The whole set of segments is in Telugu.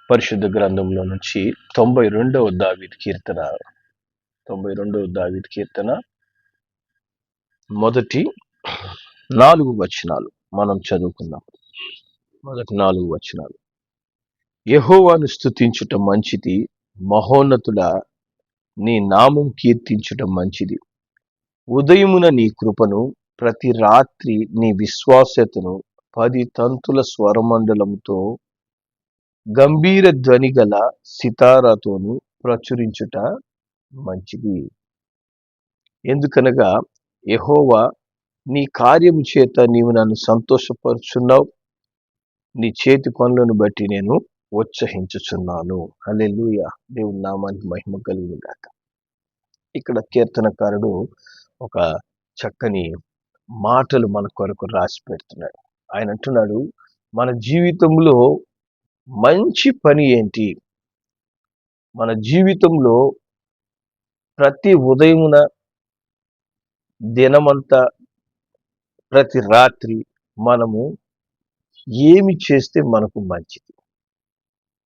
పరిశుద్ధ గ్రంథంలో నుంచి 92వ దావీదు కీర్తన 92వ దావీదు కీర్తన మొదటి 4 వచనాలు మనం చదువుకుందాం. మొదటి 4 వచనాలు. యెహోవాను స్తుతించుట మంచిది, మహోన్నతుడా నీ నామం కీర్తించుట మంచిది. ఉదయమున నీ కృపను, ప్రతి రాత్రి నీ విశ్వాస్యతను 10 తంతుల స్వరమండలంతో గంభీర ధ్వని గల సితారాతోను ప్రచురించుట మంచిది. ఎందుకనగా యెహోవా నీ కార్యము చేత నీవు నన్ను సంతోషపరుచున్నావు, నీ చేతి పనులను బట్టి నేను ఉత్సహించుచున్నాను. హల్లెలూయా. దేవుని నామానికి మహిమ కలుగును గాక. ఇక్కడ కీర్తనకారుడు ఒక చక్కని మాటలు మన కొరకు రాసి పెడుతున్నాడు. ఆయన అంటున్నాడు, మన జీవితంలో మంచి పని ఏంటి? మన జీవితంలో ప్రతి ఉదయమున, దినమంతా, ప్రతి రాత్రి మనము ఏమి చేస్తే మనకు మంచిది?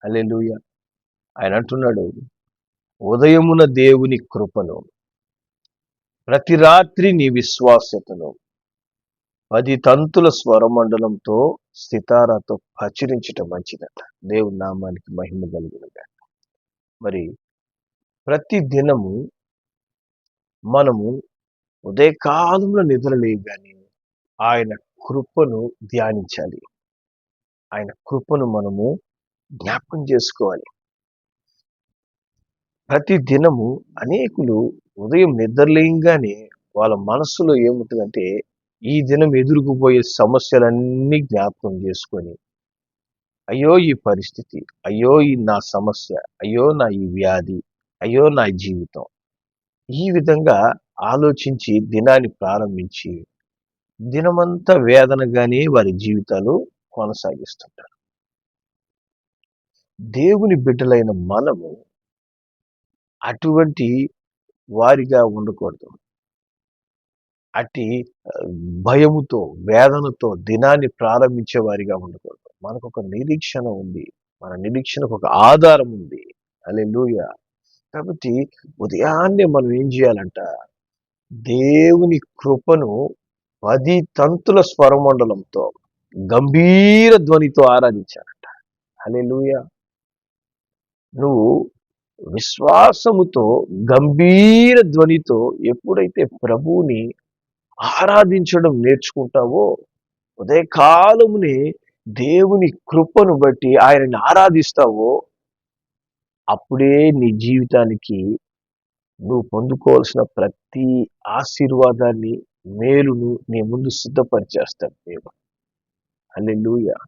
హల్లెలూయా. ఆయన అంటున్నాడు, ఉదయమున దేవుని కృపను, ప్రతి రాత్రి నీ విశ్వాస్యతను 10 తంతుల స్వరమండలంతో సితారాతో ప్రచురించటం మంచిదట. దేవుని నామానికి మహిమ కలుగునుగా. మరి ప్రతి దినము మనము ఉదయకాలంలో నిద్రలేయగానే ఆయన కృపను ధ్యానించాలి. ఆయన కృపను మనము జ్ఞాపకం చేసుకోవాలి. ప్రతి దినము అనేకులు ఉదయం నిద్రలేయంగానే వాళ్ళ మనసులో ఏముంటుందంటే, ఈ దినం ఎదురుకుపోయే సమస్యలన్నీ జ్ఞాపకం చేసుకొని, అయ్యో ఈ పరిస్థితి, అయ్యో ఈ నా సమస్య, అయ్యో నా ఈ వ్యాధి, అయ్యో నా జీవితం, ఈ విధంగా ఆలోచించి దినాన్ని ప్రారంభించి దినమంతా వేదనగానే వారి జీవితాలు కొనసాగిస్తుంటారు. దేవుని బిడ్డలైన మనము అటువంటి వారిగా ఉండకూడదు. అట్టి భయముతో, వేదనతో దినాన్ని ప్రారంభించే వారిగా ఉండకూడదు. మనకు ఒక నిరీక్షణ ఉంది. మన నిరీక్షణకు ఒక ఆధారం ఉంది. హల్లెలూయా. కాబట్టి ఉదయాన్నే మనం ఏం చేయాలంట? దేవుని కృపను 10 తంతుల స్వరమండలంతో గంభీర ధ్వనితో ఆరాధించాలంట. హల్లెలూయా. నువ్వు విశ్వాసముతో గంభీర ధ్వనితో ఎప్పుడైతే ప్రభువుని ఆరాధించడం నేర్చుకుంటావో, ఉదయకాలమునే దేవుని కృపను బట్టి ఆయనని ఆరాధిస్తావో, అప్పుడే నీ జీవితానికి నువ్వు పొందుకోవాల్సిన ప్రతి ఆశీర్వాదాన్ని, మేలును నీ ముందు సిద్ధపరిచేస్తాడు దేవుడు. హల్లెలూయా.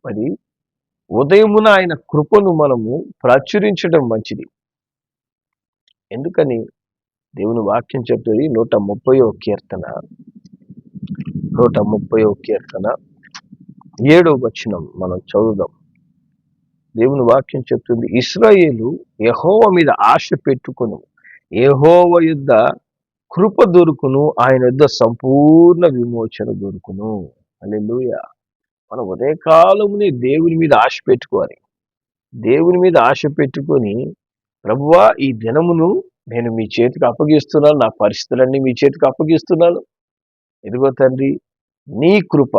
మరి ఉదయమున ఆయన కృపను మనము ప్రచురించడం మంచిది. ఎందుకని? దేవుని వాక్యం చెప్తుంది. 130వ కీర్తన 7వ వచనం మనం చదువుదాం. దేవుని వాక్యం చెప్తుంది, ఇశ్రాయేలు యెహోవా మీద ఆశ పెట్టుకును, యెహోవా యుద్ధ కృప దొరుకును, ఆయన యుద్ధ సంపూర్ణ విమోచన దొరుకును. హల్లెలూయా. మనం ఉదయకాలమునే దేవుని మీద ఆశ పెట్టుకోవాలి. దేవుని మీద ఆశ పెట్టుకొని, ప్రభువా ఈ దినమును నేను మీ చేతికి అప్పగిస్తున్నాను, నా పరిస్థితులన్నీ మీ చేతికి అప్పగిస్తున్నాను. ఇదిగో తండ్రి, నీ కృప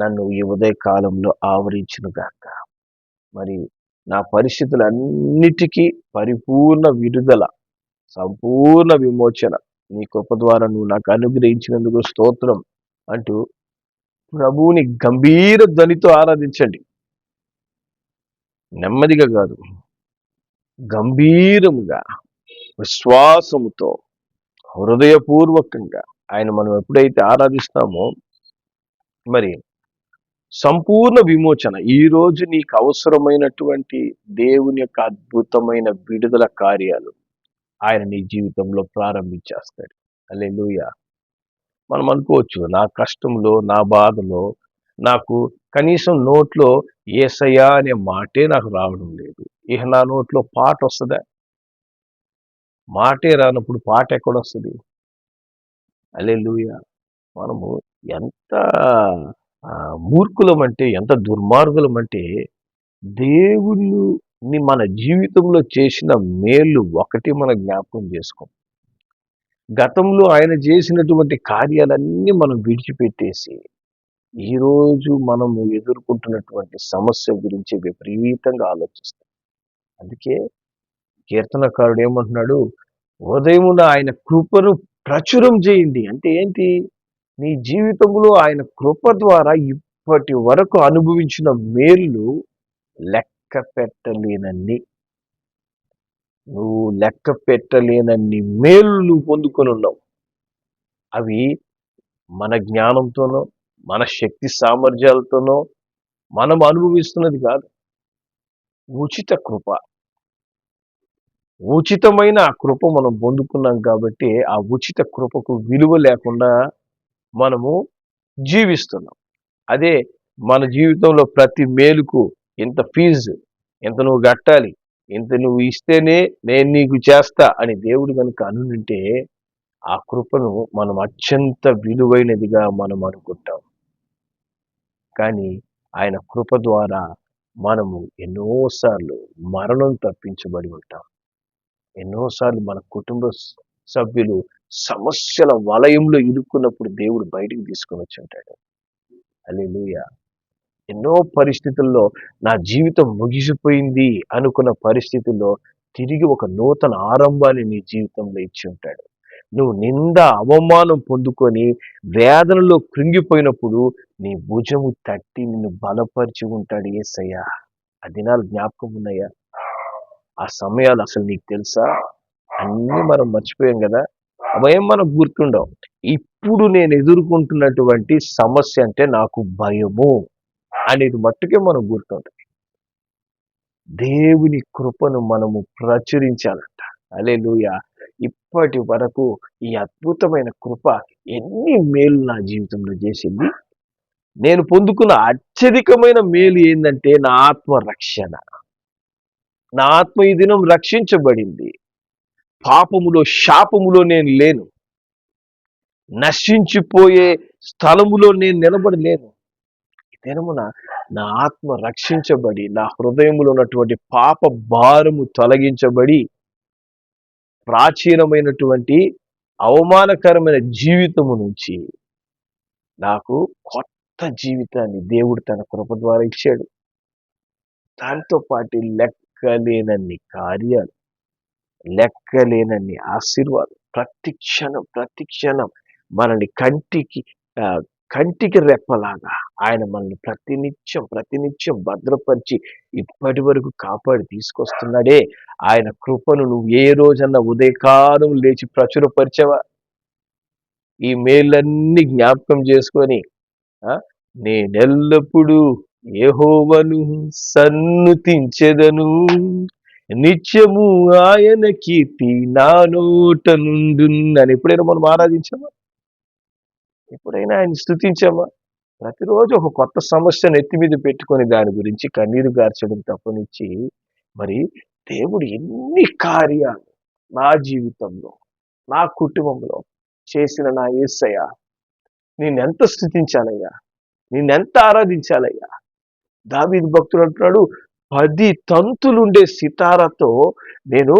నన్ను ఈ ఉదయకాలంలో ఆవరించును గాక. మరి నా పరిస్థితులన్నిటికీ పరిపూర్ణ విడుదల, సంపూర్ణ విమోచన నీ కృప ద్వారా నువ్వు నాకు అనుగ్రహించినందుకు స్తోత్రం అంటూ ప్రభువుని గంభీర ధ్వనితో ఆరాధించండి. నెమ్మదిగా కాదు, గంభీరముగా, విశ్వాసముతో, హృదయపూర్వకంగా ఆయన మనం ఎప్పుడైతే ఆరాధిస్తామో, మరి సంపూర్ణ విమోచన, ఈ రోజు నీకు అవసరమైనటువంటి దేవుని యొక్క అద్భుతమైన విడుదల కార్యాలు ఆయన నీ జీవితంలో ప్రారంభించేస్తాడు. హల్లెలూయా. మనం అనుకోవచ్చు, నా కష్టంలో, నా బాధలో నాకు కనీసం నోట్లో యేసయ్యా అనే మాటే నాకు రావడం లేదు. ఇక నా నోట్లో పాట వస్తుందా? మాటే రానప్పుడు పాట ఎక్కడొస్తుంది? హల్లెలూయా. మనము ఎంత మూర్ఖులం అంటే, ఎంత దుర్మార్గులం అంటే, దేవుని మన జీవితంలో చేసిన మేలు ఒకటి మనం జ్ఞాపకం చేసుకోం. గతంలో ఆయన చేసినటువంటి కార్యాలన్నీ మనం విడిచిపెట్టేసి ఈరోజు మనము ఎదుర్కొంటున్నటువంటి సమస్య గురించి విపరీతంగా ఆలోచిస్తాం. అందుకే కీర్తనకారుడు ఏమంటున్నాడు, ఉదయమున ఆయన కృపను ప్రచురం చేయండి. అంటే ఏంటి? నీ జీవితంలో ఆయన కృప ద్వారా ఇప్పటి వరకు అనుభవించిన మేలు లెక్క పెట్టలేనన్ని, నువ్వు లెక్క పెట్టలేనన్ని మేలు నువ్వు పొందుకొని ఉన్నావు. అవి మన జ్ఞానంతోనో మన శక్తి సామర్థ్యాలతోనో మనం అనుభవిస్తున్నది కాదు. ఉచిత కృప, ఉచితమైన ఆ కృప మనం పొందుకున్నాం కాబట్టి ఆ ఉచిత కృపకు విలువ లేకుండా మనము జీవిస్తున్నాం. అదే మన జీవితంలో ప్రతి మేలుకు ఇంత ఫీజు, ఇంత నువ్వు కట్టాలి, ఇంత నువ్వు ఇస్తేనే నేను నీకు చేస్తా అని దేవుడు కనుక అనుంటే ఆ కృపను మనం అత్యంత విలువైనదిగా మనం అనుకుంటాం. కానీ ఆయన కృప ద్వారా మనము ఎన్నోసార్లు మరణం తప్పించబడి ఉంటాం. ఎన్నోసార్లు మన కుటుంబ సభ్యులు సమస్యల వలయంలో ఇరుక్కున్నప్పుడు దేవుడు బయటికి తీసుకొని వచ్చి ఉంటాడు. హల్లెలూయా. ఎన్నో పరిస్థితుల్లో నా జీవితం ముగిసిపోయింది అనుకున్న పరిస్థితుల్లో తిరిగి ఒక నూతన ఆరంభాన్ని నీ జీవితంలో ఇచ్చి ఉంటాడు. నువ్వు నింద అవమానం పొందుకొని వేదనలో కృంగిపోయినప్పుడు నీ భుజము తట్టి నిన్ను బలపరిచి ఉంటాడు యేసయ్య. ఆ దినాలు జ్ఞాపకం ఉన్నాయా? ఆ సమయాలు అసలు నీకు తెలుసా? అన్నీ మనం మర్చిపోయాం కదా, అవేం మనకు గుర్తుండవు. ఇప్పుడు నేను ఎదుర్కొంటున్నటువంటి సమస్య అంటే నాకు భయము అనేది మట్టుకే మనం గుర్తుంటుంది. దేవుని కృపను మనము ప్రచురించాలంట. హల్లెలూయా. ఇప్పటి వరకు ఈ అద్భుతమైన కృప ఎన్ని మేలు నా జీవితంలో చేసింది. నేను పొందుకున్న అత్యధికమైన మేలు ఏంటంటే నా ఆత్మ రక్షణ. నా ఆత్మ ఈ దినం రక్షించబడింది. పాపములో శాపములో నేను లేను. నశించిపోయే స్థలములో నేను నిలబడలేను. ఈ దినమున నా ఆత్మ రక్షించబడి నా హృదయములో ఉన్నటువంటి పాప భారము తొలగించబడి ప్రాచీనమైనటువంటి అవమానకరమైన జీవితము నుంచి నాకు కొత్త జీవితాన్ని దేవుడు తన కృప ద్వారా ఇచ్చాడు. దాంతో పాటు లెక్కలేనన్ని కార్యాలు, లెక్కలేనన్ని ఆశీర్వాదం, ప్రతి క్షణం మనల్ని కంటికి రెప్పలాగా ఆయన మనల్ని ప్రతినిత్యం భద్రపరిచి ఇప్పటి వరకు కాపాడి తీసుకొస్తున్నాడే. ఆయన కృపను నువ్వు ఏ రోజన్నా ఉదయకాలం లేచి ప్రచురపరిచావా? ఈ మేలన్నీ జ్ఞాపకం చేసుకొని నేనెల్లప్పుడూ యెహోవాను సన్నుతించెదను, నిత్యము ఆయన కీర్తి నా నోట నుండును. ఎప్పుడైనా మనం ఆరాధించామా? ఎప్పుడైనా ఆయన స్తుతించామా? ప్రతిరోజు ఒక కొత్త సమస్యను ఎత్తి మీద పెట్టుకొని దాని గురించి కన్నీరు గార్చడం తప్పనిచ్చి మరి దేవుడు ఎన్ని కార్యాలు నా జీవితంలో నా కుటుంబంలో చేసిన నా యేసయ్య, నేనెంత స్తుతించాలయ్యా, నేనెంత ఆరాధించాలయ్యా. దావీదు భక్తుడు అంటున్నాడు, 10 తంతులుండే సితారాతో నేను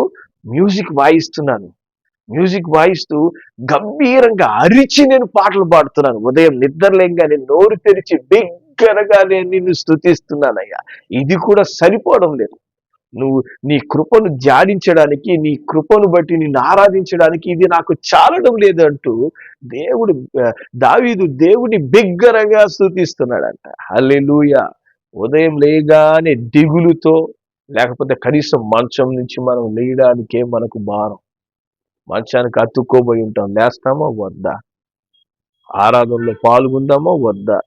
మ్యూజిక్ వాయిస్తూ గంభీరంగా అరిచి నేను పాటలు పాడుతున్నాను. ఉదయం నిద్రలేంగానే నోరు తెరిచి బిగ్గరగా నేను నిన్ను స్తుతిస్తున్నానయ్యా. ఇది కూడా సరిపోవడం లేదు. నువ్వు నీ కృపను ధ్యానించడానికి, నీ కృపను బట్టి నిన్ను ఆరాధించడానికి ఇది నాకు చాలడం లేదంటూ దావీదు దేవుని బిగ్గరగా స్తుతిస్తున్నాడంట. హల్లెలూయా. ఉదయం లేగానే దిగులుతో, లేకపోతే కనీసం మంచం నుంచి మనం లేయడానికే మనకు భారం. మంచానికి అతుక్కోబోయి ఉంటాం. లేస్తామా వద్దా? ఆరాధనలో పాల్గొందామా వద్దా?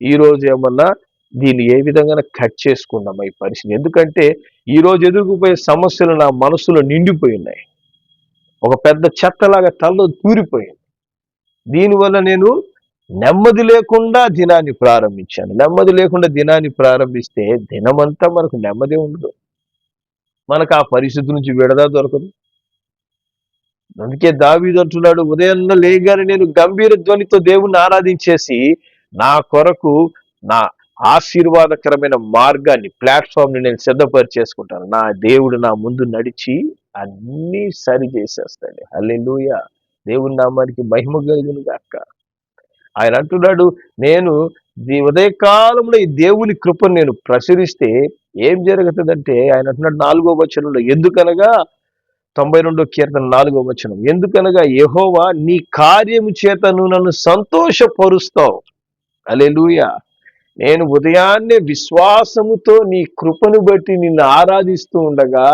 ఈ రోజు ఏమన్నా దీన్ని ఏ విధంగా కట్ చేసుకుందామా ఈ పరిస్థితి? ఎందుకంటే ఈ రోజు ఎదుర్కొపోయే సమస్యలు నా మనసులో నిండిపోయి ఉన్నాయి. ఒక పెద్ద చెత్తలాగా తలలో తూరిపోయింది. దీనివల్ల నేను నెమ్మది లేకుండా దినాన్ని ప్రారంభించాను. నెమ్మది లేకుండా దినాన్ని ప్రారంభిస్తే దినమంతా మనకు నెమ్మది ఉండదు. మనకు ఆ పరిస్థితి నుంచి విడదా దొరకదు. అందుకే దావీదు అంటున్నాడు, ఉదయాన్న లేగానే నేను గంభీర ధ్వనితో దేవుణ్ణి ఆరాధించేసి నా కొరకు నా ఆశీర్వాదకరమైన మార్గాన్ని, ప్లాట్ఫామ్ని నేను సిద్ధపరిచేసుకుంటాను. నా దేవుడు నా ముందు నడిచి అన్నీ సరి చేసేస్తాడు. హల్లెలూయా. దేవుని నామానికి మహిమ కలుగును గాక. ఆయన అంటున్నాడు, నేను ఈ ఉదయకాలంలో ఈ దేవుని కృపను నేను ప్రచురిస్తే ఏం జరుగుతుందంటే, ఆయన అంటున్నాడు 4వ వచనంలో, ఎందుకనగా 92వ కీర్తన 4వ వచనం, ఎందుకనగా యెహోవా నీ కార్యము చేత నువ్వు నన్ను సంతోషపరుస్తావు. హల్లెలూయా. నేను ఉదయాన్నే విశ్వాసముతో నీ కృపను బట్టి నిన్ను ఆరాధిస్తూ ఉండగా,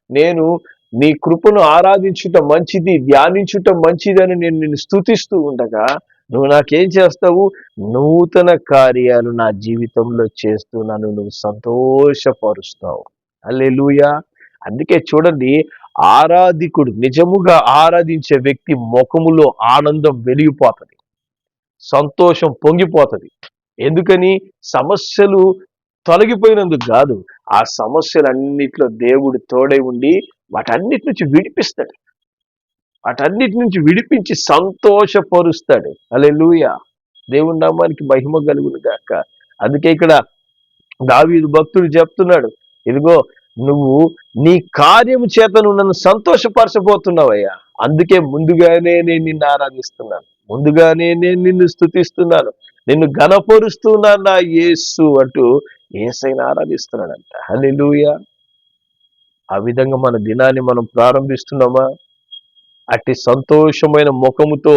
నేను నీ కృపను ఆరాధించుట మంచిది, ధ్యానించుట మంచిది అని నేను నిన్ను స్తుతిస్తూ ఉండగా, నువ్వు నాకేం చేస్తావు? నూతన కార్యాలు నా జీవితంలో చేస్తూ నన్ను నువ్వు సంతోషపరుస్తావు. హల్లెలూయా. అందుకే చూడండి, ఆరాధికుడు, నిజముగా ఆరాధించే వ్యక్తి ముఖములో ఆనందం వెలిగిపోతుంది, సంతోషం పొంగిపోతుంది. ఎందుకని? సమస్యలు తొలగిపోయినందుకు కాదు, ఆ సమస్యలన్నిట్లో దేవుడు తోడై ఉండి వాటన్నిటి నుంచి విడిపిస్తాడు, వాటన్నిటి నుంచి విడిపించి సంతోషపరుస్తాడు. హల్లెలూయా. దేవుని నామానికి మహిమ కలుగును గాక. అందుకే ఇక్కడ దావీదు భక్తుడు చెప్తున్నాడు, ఇదిగో నువ్వు నీ కార్యము చేత నువ్వు నన్ను సంతోషపరచబోతున్నావయ్యా, అందుకే ముందుగానే నేను నిన్ను ఆరాధిస్తున్నాను, ముందుగానే నేను నిన్ను స్తుతిస్తున్నాను, నిన్ను ఘనపరుస్తున్నాను నా యేసు అంటూ యేసయ్యను ఆరాధిస్తున్నాడంట. హల్లెలూయా. ఆ విధంగా మన దినాన్ని మనం ప్రారంభిస్తున్నామా? అట్టి సంతోషమైన ముఖముతో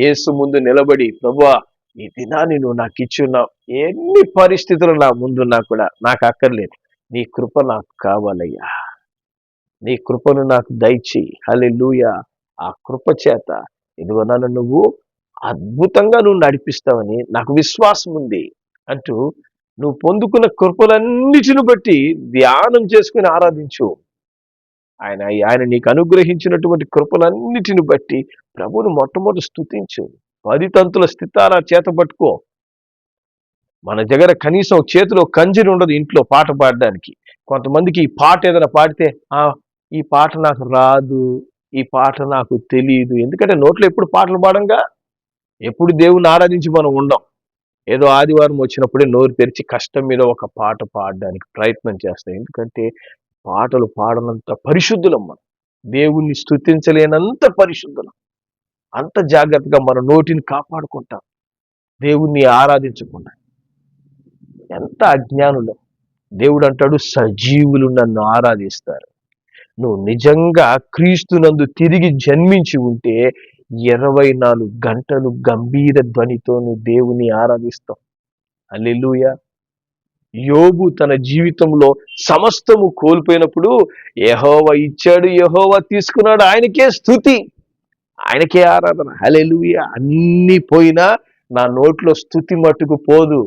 యేసు ముందు నిలబడి, ప్రభువా ఈ దినాన్ని నువ్వు నాకు ఇచ్చున్నావు, ఎన్ని పరిస్థితులు నా ముందున్నా కూడా నాకు అక్కర్లేదు, నీ కృప నాకు కావాలయ్యా, నీ కృపను నాకు దయచేయి. హల్లెలూయా. ఆ కృప చేత ఇదిగో నన్ను నువ్వు అద్భుతంగా నువ్వు నడిపిస్తావని నాకు విశ్వాసం ఉంది అంటూ నువ్వు పొందుకున్న కృపలన్నిటిని బట్టి ధ్యానం చేసుకుని ఆరాధించు. ఆయన ఆయన నీకు అనుగ్రహించినటువంటి కృపలన్నిటిని బట్టి ప్రభువును మొట్టమొదటి స్తుతించు. 10 తంతుల స్థితాల చేత పట్టుకో. మన దగ్గర కనీసం చేతిలో కంజరి ఉండదు ఇంట్లో పాట పాడడానికి. కొంతమందికి ఈ పాట ఏదైనా పాడితే, ఈ పాట నాకు రాదు, ఈ పాట నాకు తెలియదు. ఎందుకంటే నోట్లో ఎప్పుడు పాటలు పాడంగా, ఎప్పుడు దేవుని ఆరాధించి మనం ఉండం. ఏదో ఆదివారం వచ్చినప్పుడే నోరు తెరిచి కష్టం మీద ఒక పాట పాడడానికి ప్రయత్నం చేస్తాం. ఎందుకంటే పాటలు పాడనంత పరిశుద్ధులం మనం, దేవుణ్ణి స్తుతించలేనంత పరిశుద్ధులం. అంత జాగ్రత్తగా మన నోటిని కాపాడుకుంటాం దేవుణ్ణి ఆరాధించకుండా. ఎంత అజ్ఞానులు. దేవుడు అంటాడు, సజీవులు నన్ను ఆరాధిస్తారు. నువ్వు నిజంగా క్రీస్తునందు తిరిగి జన్మించి ఉంటే 24 గంటలు గంభీర ధ్వనితో నువ్వు దేవుని ఆరాధిస్తావు. హల్లెలూయా. యోబు తన జీవితంలో సమస్తము కోల్పోయినప్పుడు యెహోవా ఇచ్చాడు, యెహోవా తీసుకున్నాడు, ఆయనకే స్తుతి, ఆయనకే ఆరాధన. హల్లెలూయా. అన్ని పోయినా నా నోట్లో స్తుతి మట్టుకు పోదు,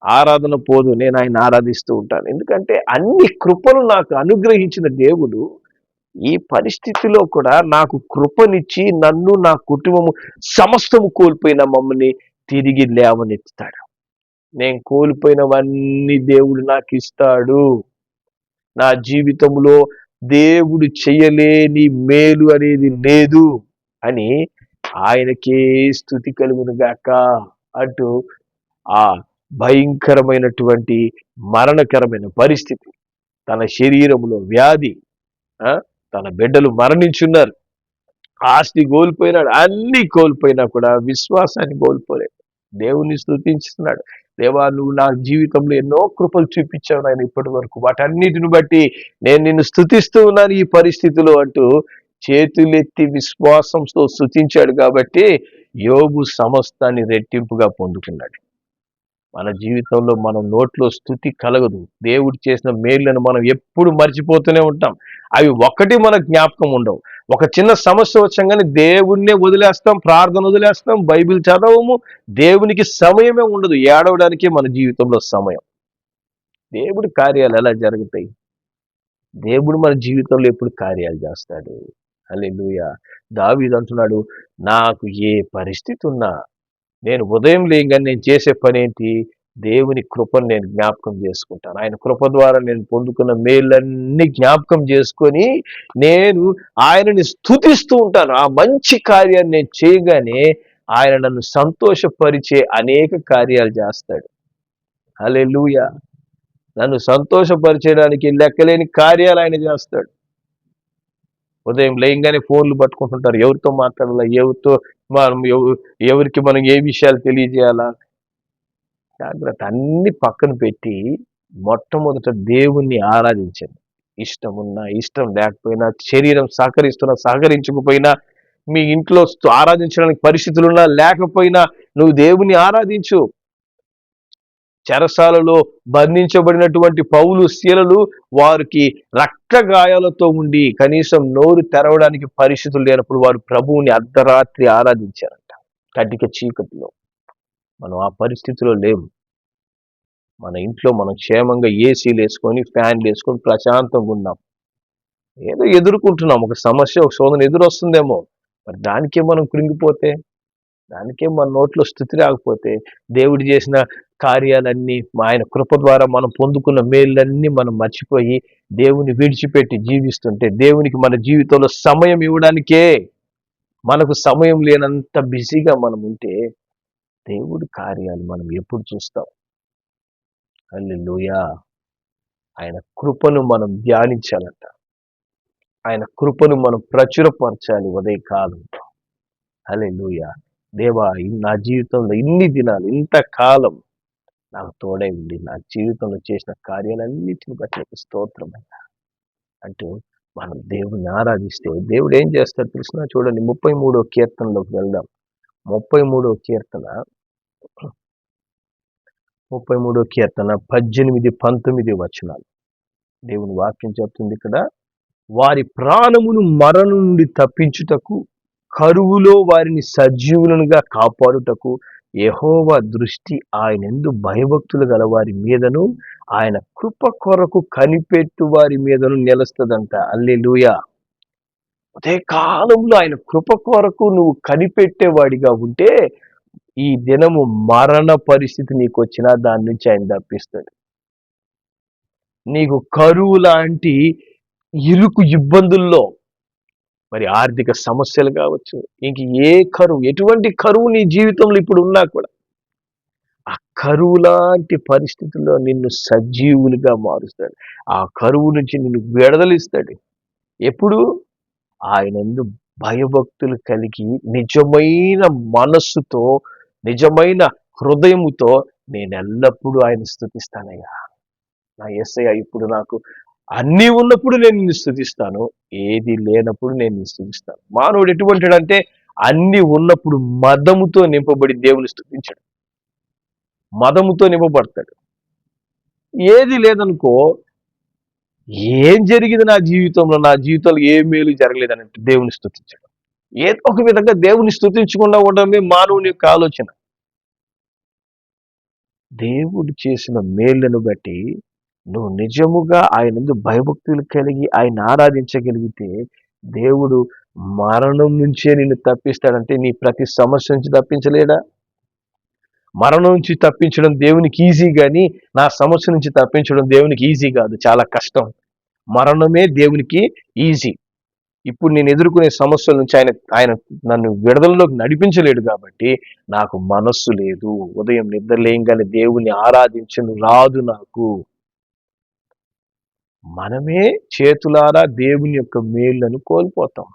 ఆరాధన పోదు. నేను ఆయన ఆరాధిస్తూ ఉంటాను. ఎందుకంటే అన్ని కృపలు నాకు అనుగ్రహించిన దేవుడు ఈ పరిస్థితిలో కూడా నాకు కృపనిచ్చి నన్ను, నా కుటుంబము, సమస్తము కోల్పోయిన మమ్మల్ని తిరిగి లేవనెత్తుతాడు. నేను కోల్పోయినవన్నీ దేవుడు నాకు ఇస్తాడు. నా జీవితంలో దేవుడు చేయలేని మేలు అనేది లేదు అని ఆయనకే స్తుతి కలుగును గాక అంటూ ఆ భయంకరమైనటువంటి మరణకరమైన పరిస్థితి, తన శరీరంలో వ్యాధి, తన బిడ్డలు మరణించున్నారు, ఆస్తి కోల్పోయినాడు, అన్ని కోల్పోయినా కూడా విశ్వాసాన్ని కోల్పోలేదు. దేవుణ్ణి స్తుతించుతున్నాడు. దేవా, నువ్వు నా జీవితంలో ఎన్నో కృపలు చూపించావు నాయన ఇప్పటి వరకు, వాటన్నిటిని బట్టి నేను నిన్ను స్తుతిస్తూ ఉన్నాను ఈ పరిస్థితిలో అంటూ చేతులెత్తి విశ్వాసంతో స్తుతించాడు. కాబట్టి యోబు సమస్తాన్ని రెట్టింపుగా పొందుకున్నాడు. మన జీవితంలో మనం నోట్లో స్తుతి కలగదు. దేవుడు చేసిన మేళ్లను మనం ఎప్పుడు మర్చిపోతూనే ఉంటాం. అవి ఒక్కటి మన జ్ఞాపకం ఉండవు. ఒక చిన్న సమస్య వచ్చంగానే దేవుణ్ణే వదిలేస్తాం, ప్రార్థన వదిలేస్తాం, బైబిల్ చదవము, దేవునికి సమయమే ఉండదు. ఏడవడానికే మన జీవితంలో సమయం. దేవుడి కార్యాలు ఎలా జరుగుతాయి? దేవుడు మన జీవితంలో ఎప్పుడు కార్యాలు చేస్తాడు? హల్లెలూయా. దావీదు అంటున్నాడు, నాకు ఏ పరిస్థితి ఉన్నా నేను ఉదయం లేయగానే నేను చేసే పని ఏంటి? దేవుని కృపను నేను జ్ఞాపకం చేసుకుంటాను. ఆయన కృప ద్వారా నేను పొందుకున్న మేళ్ళన్నీ జ్ఞాపకం చేసుకొని నేను ఆయనని స్తుతిస్తూ ఉంటాను. ఆ మంచి కార్యాన్ని నేను చేయగానే ఆయన నన్ను సంతోషపరిచే అనేక కార్యాలు చేస్తాడు. హల్లెలూయా. నన్ను సంతోషపరిచేయడానికి లెక్కలేని కార్యాలు ఆయన చేస్తాడు. ఉదయం లేయంగానే ఫోన్లు పట్టుకుంటుంటారు. ఎవరితో మాట్లాడాలా, ఎవరితో మనం ఎవరికి మనం ఏ విషయాలు తెలియజేయాలా, జాగ్రత్త. అన్ని పక్కన పెట్టి మొట్టమొదట దేవుణ్ణి ఆరాధించండి. ఇష్టం ఉన్నా ఇష్టం లేకపోయినా, శరీరం సహకరిస్తున్నా సహకరించకపోయినా, మీ ఇంట్లో ఆరాధించడానికి పరిస్థితులున్నా లేకపోయినా నువ్వు దేవుని ఆరాధించు. చెరసాలలో బంధించబడినటువంటి పౌలు శీలలు వారికి రక్త గాయాలతో ఉండి కనీసం నోరు తెరవడానికి పరిస్థితులు లేనప్పుడు వారు ప్రభువుని అర్ధరాత్రి ఆరాధించారంట, కటిక చీకటిలో. మనం ఆ పరిస్థితిలో లేము. మన ఇంట్లో మనం క్షేమంగా ఏసీలు వేసుకొని ఫ్యాన్లు వేసుకొని ప్రశాంతంగా ఉన్నాం. ఏదో ఎదుర్కొంటున్నాం, ఒక సమస్య, ఒక శోధన ఎదురొస్తుందేమో. మరి దానికే మనం కృంగిపోతే, దానికే మన నోట్లో స్థుతి రాకపోతే, దేవుడు చేసిన కార్యాలన్నీ, ఆయన కృప ద్వారా మనం పొందుకున్న మేళ్ళన్నీ మనం మర్చిపోయి దేవుని విడిచిపెట్టి జీవిస్తుంటే, దేవునికి మన జీవితంలో సమయం ఇవ్వడానికే మనకు సమయం లేనంత బిజీగా మనం ఉంటే, దేవుడి కార్యాలు మనం ఎప్పుడు చూస్తాం? హల్లెలూయా. ఆయన కృపను మనం ధ్యానించాలంట. ఆయన కృపను మనం ప్రచురపరచాలి ఉదయకాలంలో. హల్లెలూయా. దేవా, నా జీవితంలో ఇన్ని దినాలు, ఇంతకాలం నాకు తోడై ఉండి నా జీవితంలో చేసిన కార్యాలన్నిటిని బట్టి నీకు స్తోత్రమయ్యా అంటూ మనం దేవుని ఆరాధిస్తే దేవుడు ఏం చేస్తాడు తెలిసిన? చూడండి, 33వ కీర్తనలోకి వెళ్దాం. 33వ కీర్తన 18-19 వచనాలు. దేవుని వాక్యం చెప్తుంది ఇక్కడ, వారి ప్రాణమును మరణం నుండి తప్పించుటకు, కరువులో వారిని సజీవులుగా కాపాడుటకు యెహోవా దృష్టి ఆయనందు భయభక్తులు గల వారి మీదను, ఆయన కృప కొరకు కనిపెట్టు వారి మీదను నిలుస్తుందంట. హల్లెలూయా. అదే కాలంలో ఆయన కృప కొరకు నువ్వు కనిపెట్టేవాడిగా ఉంటే, ఈ దినము మరణ పరిస్థితి నీకు వచ్చినా దాని నుంచి ఆయన తప్పిస్తాడు. నీకు కరువు లాంటి ఇరుకు ఇబ్బందుల్లో, మరి ఆర్థిక సమస్యలు కావచ్చు, ఇంక ఏ కరువు, ఎటువంటి కరువు నీ జీవితంలో ఇప్పుడు ఉన్నా కూడా, ఆ కరువు లాంటి పరిస్థితుల్లో నిన్ను సజీవులుగా మారుస్తాడు. ఆ కరువు నుంచి నిన్ను విడుదలిస్తాడు. ఎప్పుడు? ఆయనందు భయభక్తులు కలిగి నిజమైన మనస్సుతో, నిజమైన హృదయముతో నేను ఎల్లప్పుడూ ఆయన స్తుతిస్తానయ్యా. నా యేసయ్య, ఇప్పుడు నాకు అన్నీ ఉన్నప్పుడు నేను నిన్ను స్తుతిస్తాను, ఏది లేనప్పుడు నేను నిన్ను స్తుతిస్తాను. మానవుడు ఎటువంటిడంటే అన్ని ఉన్నప్పుడు మదముతో నింపబడి దేవుని స్తుతించాడు, మదముతో నింపబడతాడు. ఏది లేదనుకో, ఏం జరిగింది నా జీవితంలో ఏ మేలు జరగలేదని దేవుని స్తుతించాడు. ఏదో ఒక విధంగా దేవుని స్తుతించకుండా ఉండడమే మానవుని యొక్క ఆలోచన. దేవుడు చేసిన మేళ్లను బట్టి నువ్వు నిజముగా ఆయన భయభక్తులు కలిగి ఆయన ఆరాధించగలిగితే, దేవుడు మరణం నుంచే నిన్ను తప్పిస్తాడంటే నీ ప్రతి సమస్య నుంచి తప్పించలేడా? మరణం నుంచి తప్పించడం దేవునికి ఈజీ, కానీ నా సమస్య నుంచి తప్పించడం దేవునికి ఈజీ కాదు, చాలా కష్టం. మరణమే దేవునికి ఈజీ. ఇప్పుడు నేను ఎదుర్కొనే సమస్యల నుంచి ఆయన నన్ను విడుదలలోకి నడిపించలేడు కాబట్టి నాకు మనస్సు లేదు. ఉదయం నిద్రలేయంగానే దేవుని ఆరాధించను రాదు నాకు. మనమే చేతులారా దేవుని యొక్క మేళ్లను కోల్పోతాం,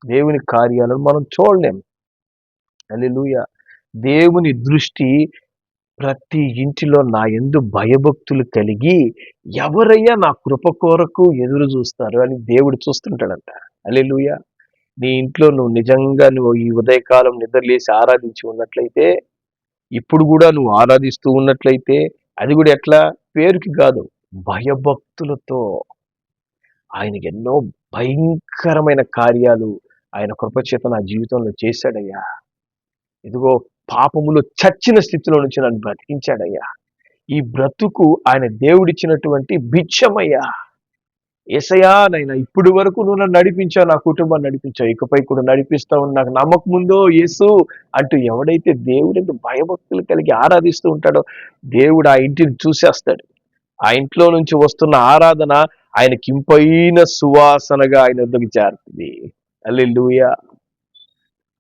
దేవుని కార్యాలను మనం చూడలేం. హల్లెలూయా. దేవుని దృష్టి ప్రతి ఇంటిలో నా యందు భయభక్తులు కలిగి ఎవరయ్యా నా కృప కొరకు ఎదురు చూస్తారు అని దేవుడు చూస్తుంటాడంట. హల్లెలూయా. నీ ఇంట్లో నువ్వు నిజంగా ఈ ఉదయకాలం నిద్రలేసి ఆరాధించి ఉన్నట్లయితే, ఇప్పుడు కూడా నువ్వు ఆరాధిస్తూ ఉన్నట్లయితే, అది కూడా ఎట్లా? పేరుకి కాదు, భయభక్తులతో. ఆయనకి ఎన్నో భయంకరమైన కార్యాలు ఆయన కృపచేత నా జీవితంలో చేశాడయ్యా. ఇదిగో, పాపములో చచ్చిన స్థితిలో నుంచి నన్ను బ్రతికించాడయ్యా. ఈ బ్రతుకు ఆయన దేవుడిచ్చినటువంటి భిక్షమయ్యా. యేసయ్యా, నైనా ఇప్పుడు వరకు నువ్వు నన్ను నడిపించావు, నా కుటుంబాన్ని నడిపించావు, ఇకపై కూడా నడిపిస్తావు, నాకు నమ్మకం ఉందో యేసు అంటూ ఎవడైతే దేవుడికి భయభక్తులు కలిగి ఆరాధిస్తూ ఉంటాడో, దేవుడు ఆ ఇంటిని చూసేస్తాడు. ఆ ఇంట్లో నుంచి వస్తున్న ఆరాధన ఆయనకి ఇంపైన సువాసనగా ఆయన వద్దకు చేరుతుంది. హల్లెలూయా.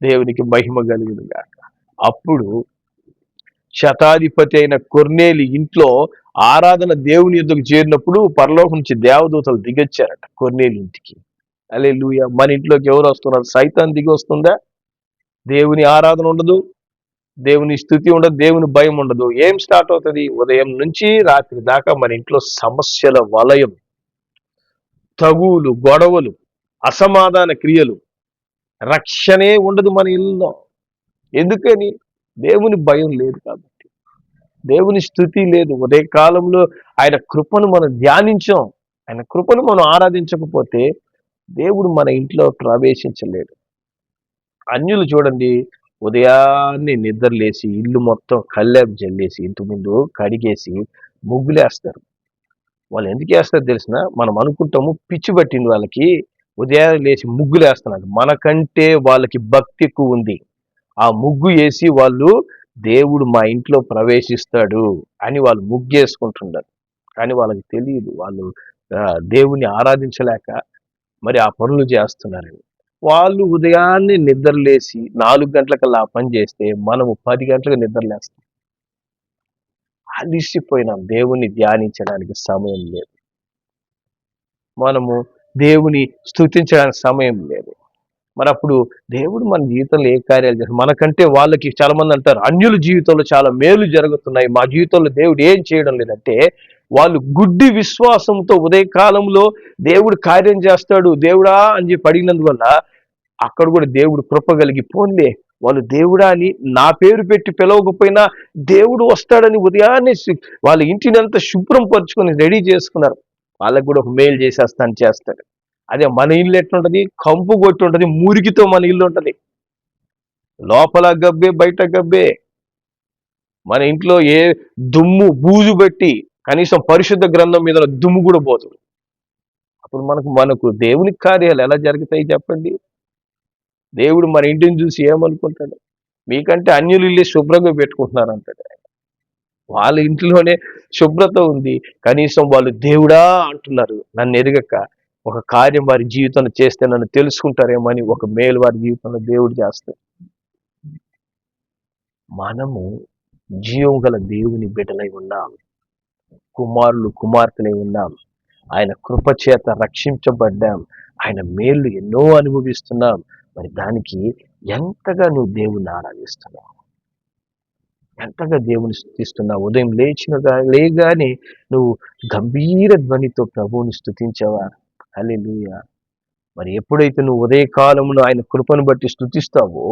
దేవునికి మహిమ కలుగును గాక. అప్పుడు శతాధిపతి అయిన కొర్నేలి ఇంట్లో ఆరాధన దేవుని యొద్దకు చేరినప్పుడు పరలోకం నుంచి దేవదూతలు దిగొచ్చారట కొర్నేలి ఇంటికి. హల్లెలూయా. మన ఇంట్లోకి ఎవరు వస్తున్నారు? సైతాన్ దిగి వస్తుందా? దేవుని ఆరాధన ఉండదు, దేవుని స్థుతి ఉండదు, దేవుని భయం ఉండదు. ఏం స్టార్ట్ అవుతుంది? ఉదయం నుంచి రాత్రి దాకా మన ఇంట్లో సమస్యల వలయం, తగువులు, గొడవలు, అసమాధాన క్రియలు, రక్షణే ఉండదు మన ఇల్లులో. ఎందుకని? దేవుని భయం లేదు కాబట్టి, దేవుని స్థుతి లేదు. ఉదయ కాలంలో ఆయన కృపను మనం ధ్యానించాం, ఆయన కృపను మనం ఆరాధించకపోతే దేవుడు మన ఇంట్లో ప్రవేశించలేడు. అన్యులు చూడండి, ఉదయాన్నే నిద్రలేసి ఇల్లు మొత్తం కల్లాపు జల్లేసి ఇంటి ముందు కడిగేసి ముగ్గులేస్తారు. వాళ్ళు ఎందుకు వేస్తారు తెలిసిన? మనం అనుకుంటాము పిచ్చి పట్టింది వాళ్ళకి, ఉదయాన్నే లేచి ముగ్గులేస్తున్నారు. మనకంటే వాళ్ళకి భక్తి ఎక్కువ ఉంది. ఆ ముగ్గు వేసి వాళ్ళు దేవుడు మా ఇంట్లో ప్రవేశిస్తాడు అని వాళ్ళు ముగ్గేసుకుంటున్నారు. కానీ వాళ్ళకి తెలియదు, వాళ్ళు దేవుని ఆరాధించలేక మరి ఆ పనులు చేస్తున్నారని. వాళ్ళు ఉదయాన్నే నిద్రలేసి 4 గంటలకల్లా ఆ పని చేస్తే మనము 10 గంటలకు నిద్రలేస్తాం. అలిసిపోయినాం, దేవుణ్ణి ధ్యానించడానికి సమయం లేదు, మనము దేవుని స్తుతించడానికి సమయం లేదు. మరి అప్పుడు దేవుడు మన జీవితంలో ఏ కార్యాలు చేస్తారు? మనకంటే వాళ్ళకి చాలా మంది అంటారు అన్యుల జీవితంలో చాలా మేలు జరుగుతున్నాయి, మా జీవితంలో దేవుడు ఏం చేయడం లేదంటే వాళ్ళు గుడ్డి విశ్వాసంతో ఉదయకాలంలో దేవుడు కార్యం చేస్తాడు దేవుడా అని చెప్పి అడిగినందువల్ల అక్కడ కూడా దేవుడు కృప కలిగి పోన్లే, వాళ్ళు దేవుడా అని నా పేరు పెట్టి పిలవకపోయినా దేవుడు వస్తాడని ఉదయాన్నే వాళ్ళ ఇంటిని అంతా శుభ్రం పరుచుకొని రెడీ చేసుకున్నారు. వాళ్ళకు కూడా ఒక మేలు చేసేస్తాను చేస్తాడు. అదే మన ఇల్లు ఎట్లుంటది? కంపు కొట్టి ఉంటది, మురికితో మన ఇల్లు ఉంటది, లోపల గబ్బే బయట గబ్బే. మన ఇంట్లో ఏ దుమ్ము బూజు పెట్టి కనీసం పరిశుద్ధ గ్రంథం మీద దుమ్ము కూడా పోతుంది. అప్పుడు మనకు దేవుని కార్యాలు ఎలా జరుగుతాయి చెప్పండి? దేవుడు మన ఇంటిని చూసి ఏమనుకుంటాడు? మీకంటే అన్యులు ఇల్లు శుభ్రంగా పెట్టుకుంటున్నారు అంటాడు. వాళ్ళ ఇంట్లోనే శుభ్రత ఉంది, కనీసం వాళ్ళు దేవుడా అంటున్నారు. నన్ను ఎరగక ఒక కార్యం వారి జీవితంలో చేస్తే నన్ను తెలుసుకుంటారేమో అని ఒక మేలు వారి జీవితంలో దేవుడు చేస్తాడు. మనము జీవం గల దేవుని బిడ్డలై ఉన్నాం, కుమారులు కుమార్తెలై ఉన్నాం, ఆయన కృపచేత రక్షించబడ్డాం, ఆయన మేలు ఎన్నో అనుభవిస్తున్నాం. మరి దానికి ఎంతగా నువ్వు దేవుని ఆరాధిస్తున్నావు, ఎంతగా దేవుని స్తుతిస్తున్నావు? ఉదయం లేగానే నువ్వు గంభీర ధ్వనితో ప్రభువుని స్తుతించావా? హల్లెలూయా. మరి ఎప్పుడైతే నువ్వు ఉదయకాలమును ఆయన కృపను బట్టి స్తుతిస్తావో,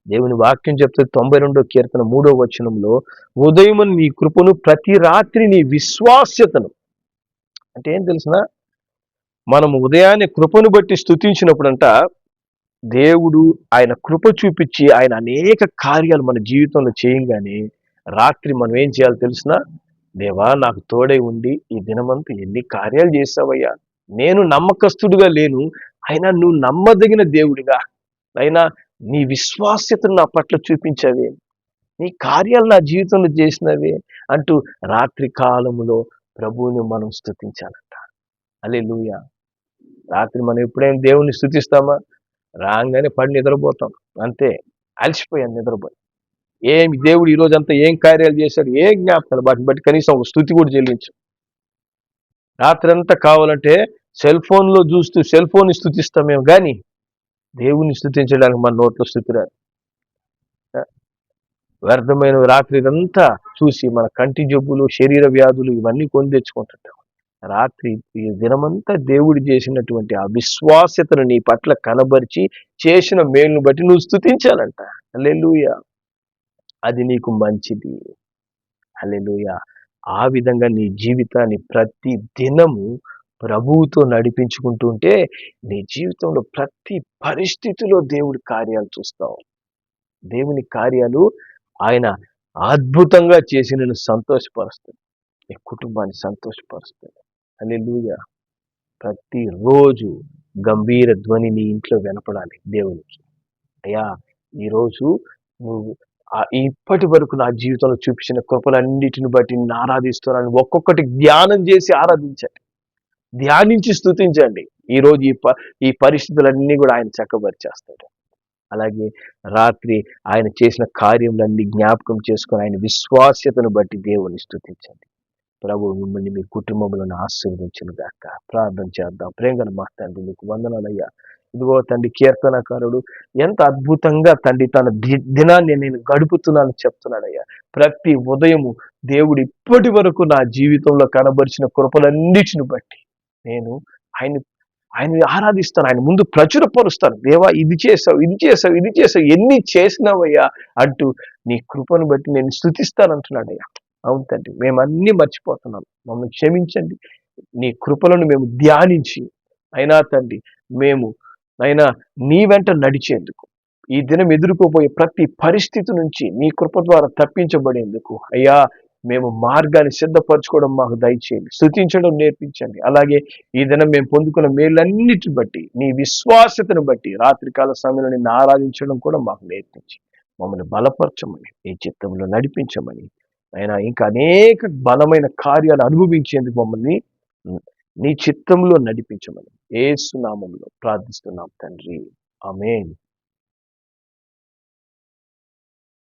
దేవుని వాక్యం చెప్తే 92వ కీర్తన 3వ వచనంలో ఉదయం నీ కృపను ప్రతి రాత్రి నీ విశ్వాస్యతను. అంటే ఏం తెలిసిన? మనం ఉదయాన్నే కృపను బట్టి స్తుతించినప్పుడంట దేవుడు ఆయన కృప చూపించి ఆయన అనేక కార్యాలు మన జీవితంలో చేయంగానే రాత్రి మనం ఏం చేయాలో తెలిసిన? దేవా నాకు తోడై ఉండి ఈ దినమంతా ఎన్ని కార్యాలు చేసావయ్యా, నేను నమ్మకస్తుడిగా లేను, అయినా నువ్వు నమ్మదగిన దేవుడిగా, అయినా నీ విశ్వాస్యతను నా పట్ల చూపించవే, నీ కార్యాలు నా జీవితంలో చేసినవే అంటూ రాత్రి కాలములో ప్రభువుని మనం స్తుతించాలంట. హల్లెలూయా. రాత్రి మనం ఎప్పుడైనా దేవుని స్తుతిస్తామా? రాగానే పడి నిద్రపోతాం, అంతే, అలసిపోయాను నిద్రపోయి. ఏమి దేవుడు ఈరోజంతా ఏం కార్యాలు చేశాడు, ఏం జ్ఞాపకాలు, వాటిని బట్టి కనీసం ఒక స్తుతి కూడా చెల్లించు. రాత్రి అంతా కావాలంటే సెల్ ఫోన్లో చూస్తూ సెల్ ఫోన్ స్తుతిస్తామేమో కానీ దేవుని స్తుతించడానికి మన నోట్లో స్తుతి రాదు. వ్యర్థమైన రాత్రి అంతా చూసి మన కంటి జబ్బులు, శరీర వ్యాధులు ఇవన్నీ కొని తెచ్చుకుంటుంటాం. రాత్రి ఈ దినమంతా దేవుడు చేసినటువంటి ఆ విశ్వాస్యతను నీ పట్ల కనబరిచి చేసిన మేలును బట్టి నువ్వు స్తుతించాలంట. హల్లెలూయా. అది నీకు మంచిది. హల్లెలూయా. ఆ విధంగా నీ జీవితాన్ని ప్రతి దినము ప్రభువుతో నడిపించుకుంటూ ఉంటే నీ జీవితంలో ప్రతి పరిస్థితిలో దేవుడి కార్యాలు చూస్తావు. దేవుని కార్యాలు ఆయన అద్భుతంగా చేసి నేను సంతోషపరుస్తాడు, నీ కుటుంబాన్ని సంతోషపరుస్తాడు. హల్లెలూయా. ప్రతిరోజు గంభీర ధ్వని నీ ఇంట్లో వినపడాలి దేవునికి. అయ్యా ఈరోజు నువ్వు ఇప్పటి వరకు నా జీవితంలో చూపించిన కృపలన్నిటిని బట్టి నిన్ను ఆరాధిస్తున్నాను. ఒక్కొక్కటి ధ్యానం చేసి ఆరాధించండి, ధ్యానించి స్తుతించండి. ఈరోజు ఈ పరిస్థితులన్నీ కూడా ఆయన చక్కబరిచేస్తాడు. అలాగే రాత్రి ఆయన చేసిన కార్యములన్నీ జ్ఞాపకం చేసుకొని ఆయన విశ్వాస్యతను బట్టి దేవుని స్తుతించండి. ప్రభు మిమ్మల్ని మీ కుటుంబంలో ఆశీర్వదించును గాక. ప్రార్థన చేద్దాం. ప్రేమగల మా తండ్రి, మీకు వందనాలయ్యా. ఇదిగో తండ్రి, కీర్తనకారుడు ఎంత అద్భుతంగా తండ్రి తన దినాన్ని నేను గడుపుతున్నాను చెప్తున్నాడయ్యా. ప్రతి ఉదయము దేవుడు ఇప్పటి వరకు నా జీవితంలో కనబరిచిన కృపలన్నిటిని బట్టి నేను ఆయన ఆయన్ని ఆరాధిస్తాను. ఆయన ముందు ప్రచురపరుస్తాను. దేవా, ఇది చేసావు, ఇది చేసావు, ఇది చేసావు, ఎన్ని చేసినావయ్యా అంటూ నీ కృపను బట్టి నేను స్తుతిస్తానంటున్నాడయ్యా. అవును తండ్రి, మేము అన్ని మర్చిపోతున్నాం, మమ్మల్ని క్షమించండి. నీ కృపలను మేము ధ్యానించి అయినా తండ్రి మేము అయినా నీ వెంట నడిచేందుకు, ఈ దినం ఎదుర్కోబోయే ప్రతి పరిస్థితి నుంచి నీ కృప ద్వారా తప్పించబడేందుకు అయ్యా మేము మార్గాన్ని సిద్ధపరచుకోవడం మాకు దయచేయండి. స్తుతించడం నేర్పించండి. అలాగే ఈ దినం మేము పొందుకున్న మేలన్నిటిని బట్టి, నీ విశ్వాసతను బట్టి రాత్రికాల సమయంలో నిన్ను ఆరాధించడం కూడా మాకు నేర్పించి మమ్మల్ని బలపరచమని, నీ చిత్తంలో నడిపించమని, అయినా ఇంకా అనేక బలమైన కార్యాలు అనుభవించేందుకు మమ్మల్ని నీ చిత్తంలో నడిపించమని యేసు నామములో ప్రార్థిస్తున్నాం తండ్రి. ఆమేన్.